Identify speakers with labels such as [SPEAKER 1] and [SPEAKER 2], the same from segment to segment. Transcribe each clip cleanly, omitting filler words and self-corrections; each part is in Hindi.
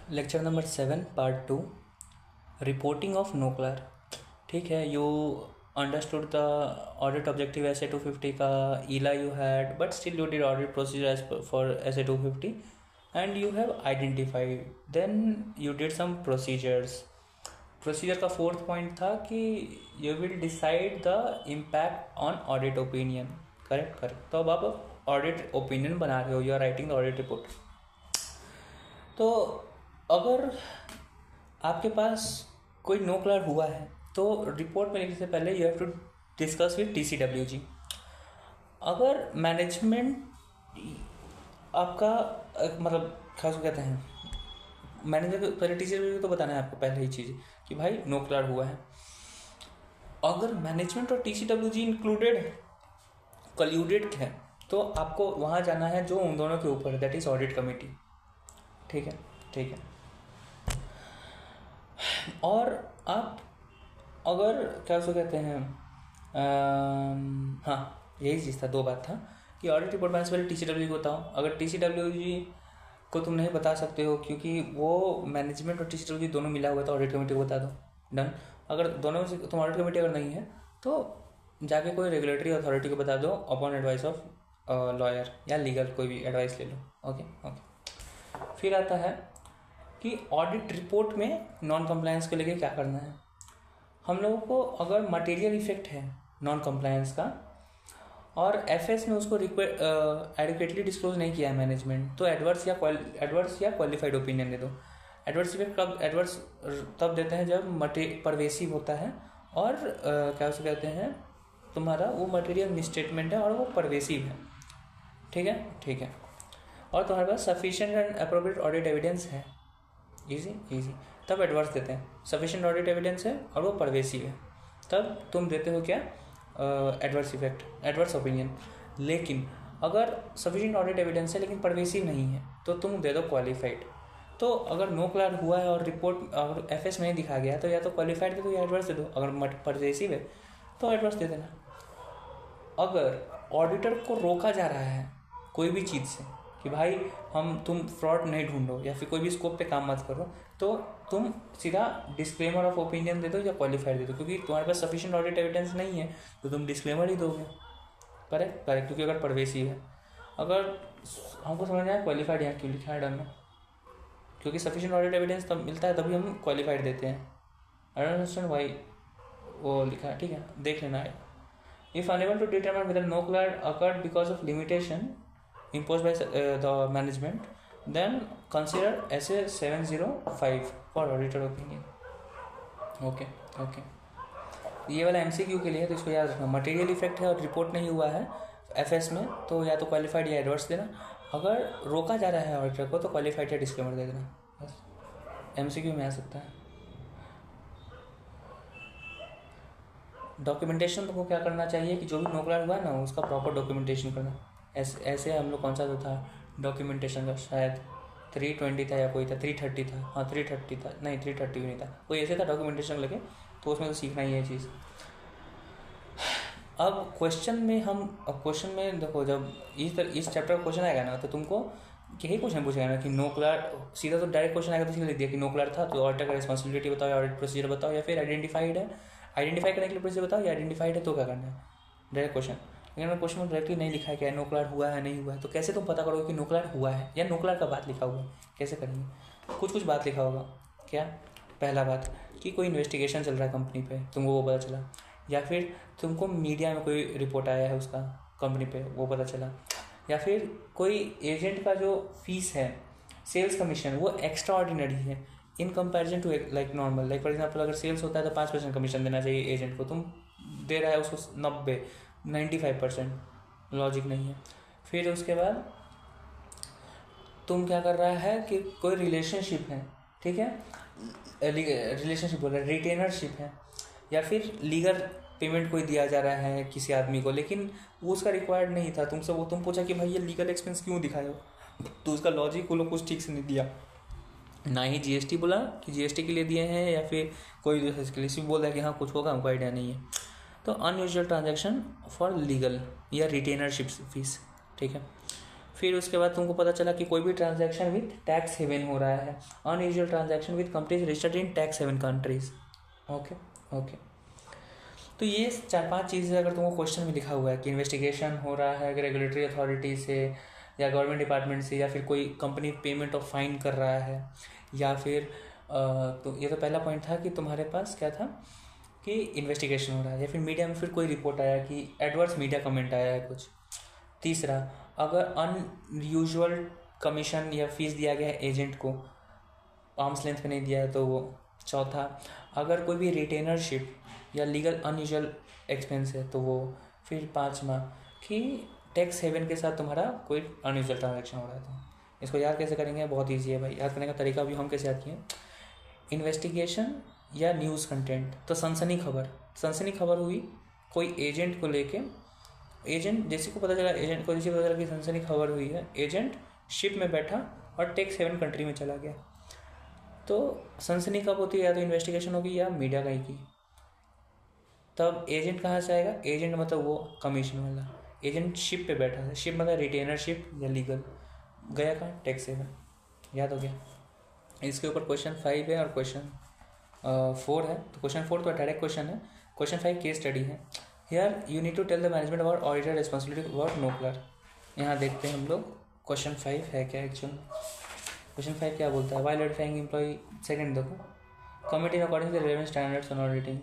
[SPEAKER 1] Lecture number 7 part 2 reporting of NOCLAR. ठीक है, you understood the audit objective S A 250 का ईला you had, but still you did audit procedure as for S A 250 and you have identified, then you did some procedures. Procedure का फोर्थ पॉइंट था कि you will decide the impact on audit opinion. Correct correct. तो अब आप ऑडिट ओपिनियन बना रहे हो, you are writing the audit report. तो अगर आपके पास कोई नो क्लियर हुआ है तो रिपोर्ट में लिखने से पहले you have to discuss with TCWG। अगर मैनेजमेंट आपका मतलब क्या उसको कहते हैं, मैनेजर को पहले TCWG तो बताना है आपको पहले ही चीज़ कि भाई नो क्लियर हुआ है। अगर मैनेजमेंट और TCWG इंक्लूडेड है, कल्यूडेड है, तो आपको वहाँ जाना है जो उन दोनों के ऊपर है, दैट इज़ ऑडिट कमेटी। ठीक है ठीक है। और आप अगर क्या उसको कहते हैं, हाँ यही चीज़ था, दो बात था कि ऑडिट रिपोर्ट बनाने से पहले TCWG को बताओ। अगर TCWG को तुम नहीं बता सकते हो क्योंकि वो मैनेजमेंट और TCWG दोनों मिला हुआ है, तो ऑडिट कमेटी को बता दो। डन। अगर दोनों में से तुम ऑडिट कमेटी अगर नहीं है तो जाके कोई रेगुलेटरी अथॉरिटी को बता दो अपॉन एडवाइस ऑफ लॉयर या लीगल, कोई भी एडवाइस ले लो। Okay okay. फिर आता है कि ऑडिट रिपोर्ट में नॉन कंप्लायंस को लेके क्या करना है। हम लोगों को अगर मटेरियल इफेक्ट है नॉन कंप्लायंस का और FS में उसको एडिक्वेटली डिस्क्लोज नहीं किया है मैनेजमेंट, तो एडवर्स या क्वालिफाइड ओपिनियन दे दो। एडवर्स इफेक्ट कब एडवर्स तब देते हैं जब परवेसिव होता है और क्या उसे कहते हैं, तुम्हारा वो मटेरियल मिसस्टेटमेंट है और वो परवेसिव है। ठीक है ठीक है। और तुम्हारे पास sufficient and appropriate audit evidence है, इजी, तब एडवर्स देते हैं। सफिशिएंट ऑडिट एविडेंस है और वो परवेसिव है, तब तुम देते हो क्या, एडवर्स इफेक्ट, एडवर्स ओपिनियन। लेकिन अगर सफिशिएंट ऑडिट एविडेंस है लेकिन परवेसिव नहीं है तो तुम दे दो क्वालिफाइड। तो अगर नो क्लियर हुआ है और रिपोर्ट अगर FS में नहीं दिखा गया तो या तो क्वालिफाइड दे दो या एडवर्स दे दो। अगर परवेसिव है तो एडवर्स दे देना। अगर ऑडिटर को रोका जा रहा है कोई भी चीज़ से कि भाई तुम फ्रॉड नहीं ढूंढो या फिर कोई भी स्कोप पे काम मत करो, तो तुम सीधा डिस्क्लेमर ऑफ ओपिनियन दे दो या क्वालिफाइड दे दो, क्योंकि तुम्हारे पास सफिशिएंट ऑडिट एविडेंस नहीं है तो तुम डिस्क्लेमर ही दोगे। करेक्ट करेक्ट, क्योंकि अगर परवेसिव है। अगर हमको समझ आया क्वालिफाइड यहाँ क्यों लिखा है डन में, क्योंकि सफिशिएंट ऑडिट एविडेंस तब मिलता है तभी हम क्वालिफाइड देते हैं। आई डोंट अंडरस्टैंड व्हाई वो लिखा है। ठीक है, देख लेना है। If unable to determine whether NOCLAR occurred because of limitation imposed by the management, then consider SA 705 for auditor opinion. Okay okay. ये वाला MCQ के लिए है तो इसको याद रखना। मटेरियल इफेक्ट है और रिपोर्ट नहीं हुआ है FS में तो या तो क्वालिफाइड या एडवर्स देना। अगर रोका जा रहा है ऑडिटर को तो क्वालिफाइड या डिस्क्लेमर दे देना। बस MCQ में आ सकता है। डॉक्यूमेंटेशन तुमको क्या करना चाहिए कि जो भी नो क्लियर हुआ है ना उसका प्रॉपर डॉक्यूमेंटेशन करना। ऐसे हम लोग कौन सा तो था डॉक्यूमेंटेशन का, शायद 320 था या कोई था 330 था, हाँ 330 था, नहीं 330 भी नहीं था, कोई ऐसे था डॉक्यूमेंटेशन लगे, तो उसमें तो सीखना ही है चीज़। अब क्वेश्चन में देखो, जब इस चैप्टर का क्वेश्चन आएगा ना तो तुमको यही क्वेश्चन पूछेगा ना कि नो क्लियर, सीधा तो डायरेक्ट क्वेश्चन आएगा तो सीधा लिख दिया कि नो क्लियर था तो ऑडिटर का रिस्पॉन्सिबिलिटी बताओ या ऑडिट प्रोसीजर बताओ, या फिर आइडेंटिफाइड है, आइडेंटिफाई करने के लिए प्रोसीजर बताओ, या आइडेंटिफाइड है तो क्या करना है, डायरेक्ट क्वेश्चन। लेकिन अगर क्वेश्चन में डायरेक्टली नहीं लिखा है क्या नो क्लियर हुआ है नहीं हुआ है, तो कैसे तुम पता करोगे कि नो क्लियर हुआ है या नो क्लियर का बात लिखा हुआ है, कैसे करेंगे। कुछ बात लिखा होगा। क्या, पहला बात कि कोई इन्वेस्टिगेशन चल रहा है कंपनी पे, तुमको वो पता चला, या फिर तुमको मीडिया में कोई रिपोर्ट आया है उसका कंपनी पे वो पता चला, या फिर कोई एजेंट का जो फीस है सेल्स कमीशन वो एक्स्ट्रा ऑर्डिनरी है in comparison to like normal. Like for example अगर सेल्स होता है तो 5% कमीशन देना चाहिए एजेंट को, तुम दे रहा है उसको 95%, लॉजिक नहीं है। फिर उसके बाद तुम क्या कर रहा है कि कोई रिलेशनशिप है, ठीक है, रिलेशनशिप बोल रहा है, रिटेनरशिप है, या फिर लीगल पेमेंट कोई दिया जा रहा है किसी आदमी को लेकिन वो उसका रिक्वायर्ड नहीं था तुमसे, वो तुम पूछा कि भाई ये लीगल एक्सपेंस क्यों दिखाए हो, तो उसका लॉजिक वो लोग कुछ ठीक से नहीं दिया, ना ही GST बोला कि GST के लिए दिए हैं या फिर कोई दूसरे इसके लिए, सिर्फ बोल रहा है कि हाँ कुछ होगा, हमको आइडिया नहीं है। तो अनयूजुअल ट्रांजैक्शन फॉर लीगल या रिटेनरशिप फीस, ठीक है। फिर उसके बाद तुमको पता चला कि कोई भी ट्रांजैक्शन विथ टैक्स हेवन हो रहा है, unusual transaction with companies registered in tax haven countries. Okay okay, तो ये 4-5 चीज़ें अगर तुमको क्वेश्चन में लिखा हुआ है कि इन्वेस्टिगेशन हो रहा है रेगुलेटरी अथॉरिटी से या गवर्नमेंट डिपार्टमेंट से, या फिर कोई कंपनी पेमेंट ऑफ फाइन कर रहा है, या फिर तो ये तो पहला पॉइंट था कि तुम्हारे पास क्या था कि इन्वेस्टिगेशन हो रहा है, या फिर मीडिया में फिर कोई रिपोर्ट आया कि एडवर्स मीडिया कमेंट आया है कुछ। तीसरा, अगर अनयूजुअल कमीशन या फीस दिया गया है एजेंट को, आर्म्स लेंथ पे नहीं दिया है तो वो। चौथा, अगर कोई भी रिटेनरशिप या लीगल अनयूजुअल एक्सपेंस है तो वो। फिर पाँचवा कि टैक्स हेवन के साथ तुम्हारा कोई अनयूजुअल ट्रांजैक्शन हो रहा है। तो इसको याद कैसे करेंगे, बहुत ईजी है भाई, याद करने का तरीका भी हम कैसे याद किए। इन्वेस्टिगेशन या न्यूज़ कंटेंट, तो सनसनी खबर हुई कोई एजेंट को लेके, एजेंट जैसे को पता चला, एजेंट को जैसे पता चला कि सनसनी खबर हुई है, एजेंट शिप में बैठा और टैक्स हेवन कंट्री में चला गया। तो सनसनी कब होती है, या तो इन्वेस्टिगेशन होगी या मीडिया कहीं की। तब एजेंट कहाँ से आएगा, एजेंट मतलब वो कमीशन वाला, एजेंट शिप पे बैठा है, शिप मतलब रिटेनरशिप या लीगल, गया कहाँ, टैक्स हेवन। याद हो गया। इसके ऊपर क्वेश्चन 5 है और क्वेश्चन 4 है। तो क्वेश्चन 4 तो डायरेक्ट क्वेश्चन है, क्वेश्चन 5 केस स्टडी है। Here you need to tell the management about auditor responsibility about NOCLAR. यहाँ देखते हैं हम लोग क्वेश्चन 5 है क्या एक्चुअल। क्वेश्चन 5 क्या बोलता है, वाइल वेरीफाइंग एम्प्लॉय, सेकंड देखो, committee according to the relevant standards on auditing.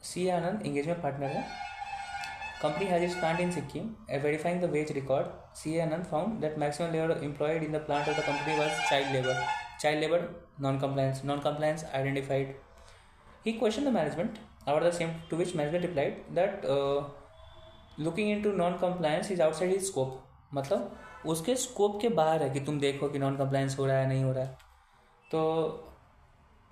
[SPEAKER 1] C Anand engagement partner है, company has its plant in Sikkim. Verifying the wage record, C.A. Anand found that maximum labor employed in the plant of the company was child labor, non-compliance identified. He questioned the management about the same, to which management replied that looking into non-compliance is outside his scope. मतलब उसके स्कोप के बाहर है कि तुम देखो कि नॉन कंप्लायंस हो रहा है नहीं हो रहा है। तो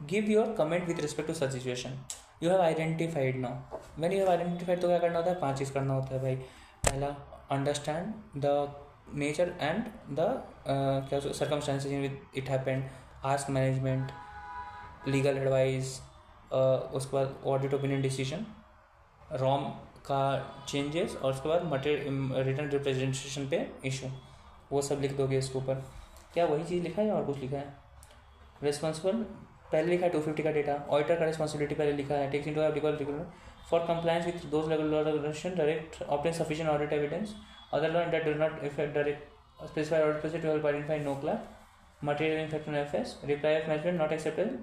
[SPEAKER 1] give your comment with respect to such situation. You have identified now, when you have identified तो क्या करना होता है, 5 चीज़ करना होता है भाई। पहला, understand the nature and the क्या circumstances in which it happened, ask management, legal advice, उसके बाद ऑडिट ओपिनियन डिसीजन, रॉम का चेंजेस, और उसके बाद मटेरियल रिटर्न रिप्रेजेंटेशन पे इशू, वो सब लिख दोगे इसके ऊपर। क्या वही चीज़ लिखा है और कुछ लिखा है। रिस्पॉन्सिबल पहले लिखा है 250 का डेटा, ऑडिटर का रिस्पॉन्सिबिलिटी पहले लिखा है, takes into applicable for compliance with those regulation direct obtain sufficient audit evidence, other one that does not effect direct specified audit procedure to help identify NOCLAR, material effect on FS, reply of management not acceptable.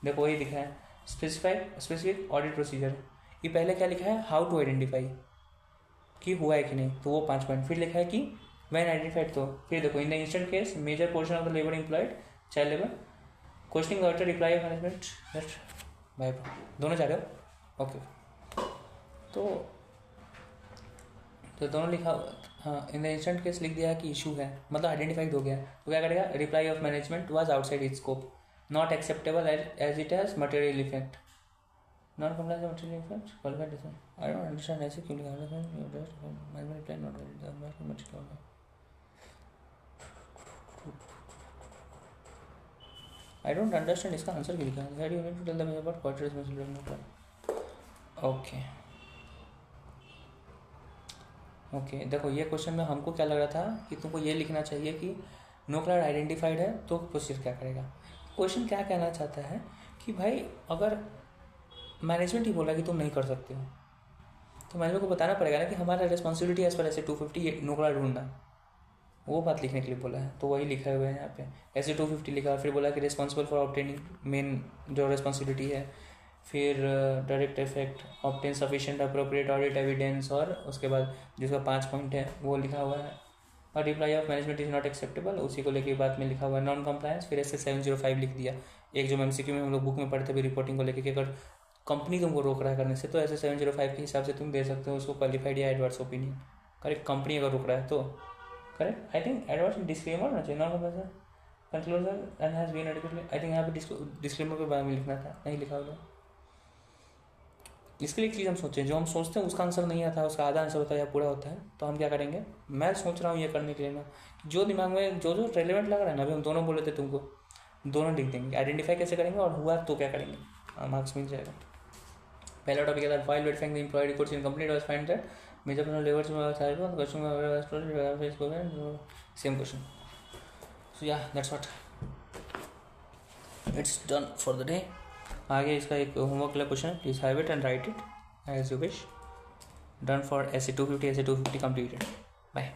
[SPEAKER 1] देखो वही लिखा है, स्पेसिफिक ऑडिट प्रोसीजर। ये पहले क्या लिखा है, हाउ टू आइडेंटिफाई कि हुआ है कि नहीं, तो वो 5 पॉइंट। फिर लिखा है कि व्हेन आइडेंटिफाइड, तो फिर देखो in the instant case major portion of the labour employed child labour, questioning auditor reply of management that by दोनों चाह रहे हो। ओके, तो दोनों लिखा, हाँ इन द इंस्टेंट केस लिख दिया कि इशू है, मतलब आइडेंटिफाइड हो गया। तो क्या करेगा, reply of management was outside its scope, not acceptable as it has material effect, non compliance material effect qualified. I don't understand ऐसे क्यों लिखा है, management reply not material. I don't understand, इसका आंसर क्यों लिखा है, you need to tell the management about quality responsibility. Okay देखो ये क्वेश्चन में हमको क्या लग रहा था कि तुमको ये लिखना चाहिए कि नो क्लाउड आइडेंटिफाइड है तो प्रोसीजर क्या करेगा। क्वेश्चन क्या कहना चाहता है कि भाई अगर मैनेजमेंट ही बोला कि तुम नहीं कर सकते हो तो मैनेजमेंट को बताना पड़ेगा ना कि हमारा रिस्पॉन्सिबिलिटी एज पर ऐसे 250 नो क्लाउड ढूंढना, वो बात लिखने के लिए बोला है। तो वही लिखा हुआ है यहाँ पे, ऐसे 250 लिखा, फिर बोला कि रिस्पॉन्सिबल फॉर ऑब्टेनिंग मेन जो रिस्पॉन्सिबिलिटी है, फिर direct effect, obtain sufficient appropriate audit evidence, और उसके बाद जिसका 5 पॉइंट है वो लिखा हुआ है, और reply of management is not acceptable, उसी को लेकर बात में लिखा हुआ है नॉन कंप्लायंस। फिर ऐसे 705 लिख दिया, एक जो MCQ में हम लोग बुक में पढ़ते हुए रिपोर्टिंग को लेकर कि अगर कंपनी तुमको रोक रहा है करने से तो ऐसे 705 के हिसाब से तुम दे सकते हो उसको क्वालिफाइड या एडवर्स ओपिनियन। करेक्ट, कंपनी अगर रोक रहा है तो correct. I think adverse disclaimer ना चाहिए, non compliance conclusion and has been adequately, I think यहाँ पे डिस्क्लेमर के बारे में लिखना था, नहीं लिखा होगा। इसके लिए एक चीज़ हम सोचें, जो हम सोचते हैं उसका आंसर नहीं आता है, उसका आधा आंसर होता है या पूरा होता है, तो हम क्या करेंगे, मैं सोच रहा हूँ ये करने के लिए ना, जो दिमाग में जो जो रेलेवेंट लग रहा है ना, अभी हम दोनों बोले थे तुमको, दोनों लिख देंगे, आइडेंटिफाई कैसे करेंगे और हुआ तो क्या करेंगे, मार्क्स मिल जाएगा। पहला टॉपिक था while verifying the employee records in company, it was find that major labours same question. So yeah that's what it's done for the day. आगे इसका एक होमवर्क वाला क्वेश्चन है, please have it and write it as you wish. Done for essay 250 completed. Bye.